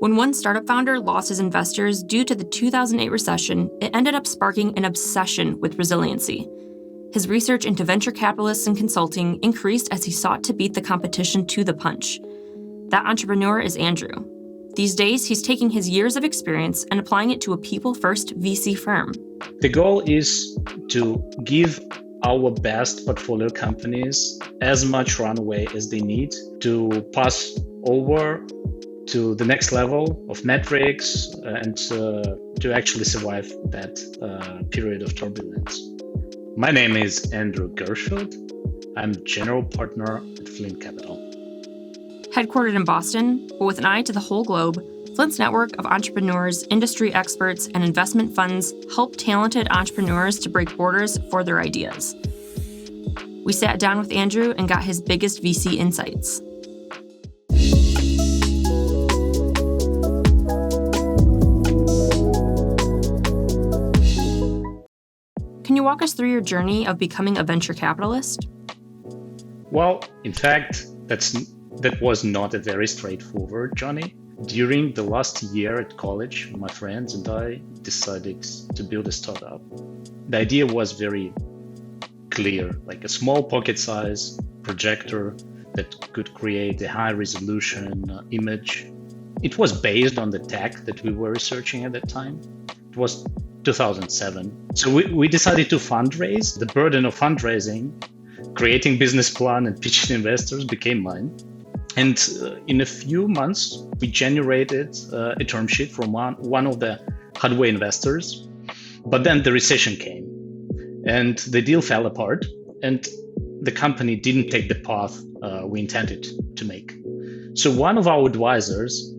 When one startup founder lost his investors due to the 2008 recession, it ended up sparking an obsession with resiliency. His research into venture capitalists and consulting increased as he sought to beat the competition to the punch. That entrepreneur is Andrew. These days, he's taking his years of experience and applying it to a people-first VC firm. The goal is to give our best portfolio companies as much runway as they need to pass over to the next level of metrics and to actually survive that period of turbulence. My name is Andrew Gershfeld. I'm general partner at Flint Capital. Headquartered in Boston, but with an eye to the whole globe, Flint's network of entrepreneurs, industry experts, and investment funds help talented entrepreneurs to break borders for their ideas. We sat down with Andrew and got his biggest VC insights. Can you walk us through your journey of becoming a venture capitalist? Well, in fact, that was not a very straightforward journey. During the last year at college, my friends and I decided to build a startup. The idea was very clear, like a small pocket-size projector that could create a high-resolution image. It was based on the tech that we were researching at that time. It was 2007. So we decided to fundraise. The burden of fundraising, creating business plan and pitching investors became mine. And in a few months, we generated a term sheet from one of the hardware investors. But then the recession came and the deal fell apart and the company didn't take the path we intended to make. So one of our advisors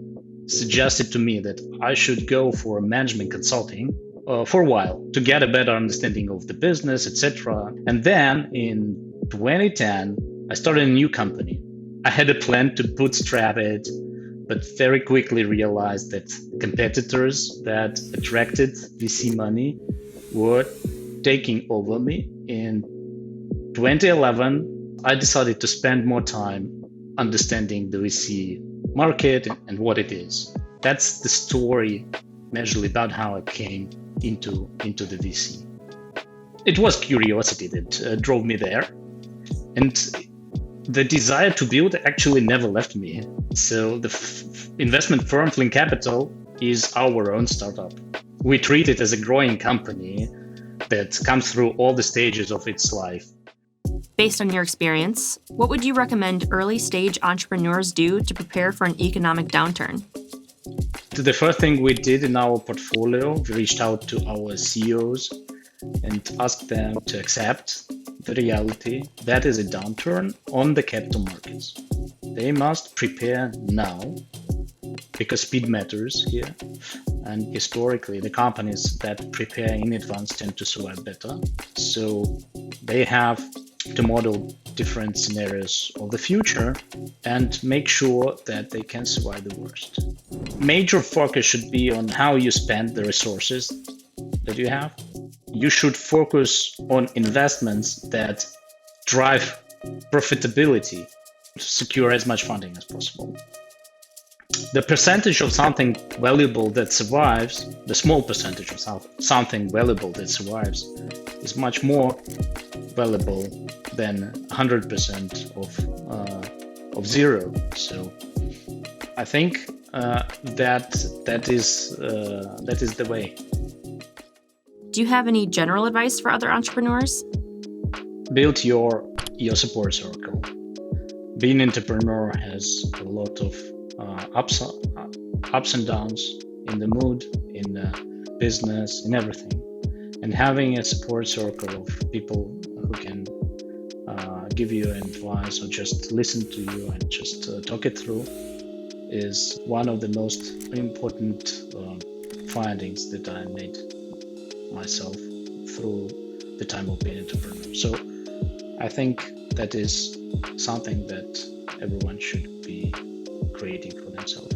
suggested to me that I should go for management consulting for a while to get a better understanding of the business, etc. And then in 2010, I started a new company. I had a plan to bootstrap it, but very quickly realized that competitors that attracted VC money were taking over me. In 2011, I decided to spend more time understanding the VC market and what it is. That's the story majorly about how I came into the VC. It was curiosity that drove me there. And the desire to build actually never left me. So the investment firm Flint Capital is our own startup. We treat it as a growing company that comes through all the stages of its life. Based on your experience, what would you recommend early-stage entrepreneurs do to prepare for an economic downturn? The first thing we did in our portfolio, we reached out to our CEOs and asked them to accept the reality that is a downturn on the capital markets. They must prepare now because speed matters here. And historically, the companies that prepare in advance tend to survive better. So they have to model different scenarios of the future and make sure that they can survive the worst. Major focus should be on how you spend the resources that you have. You should focus on investments that drive profitability to secure as much funding as possible. The percentage of something valuable that survives, the small percentage of something valuable that survives, is much more valuable than 100% of zero. So I think that is the way. Do you have any general advice for other entrepreneurs? Build your support circle. Being an entrepreneur has a lot of ups and downs in the mood, in the business, in everything. And having a support circle of people who can give you advice or just listen to you and just talk it through is one of the most important findings that I made myself through the time of being an entrepreneur. So I think that is something that everyone should be creating for themselves.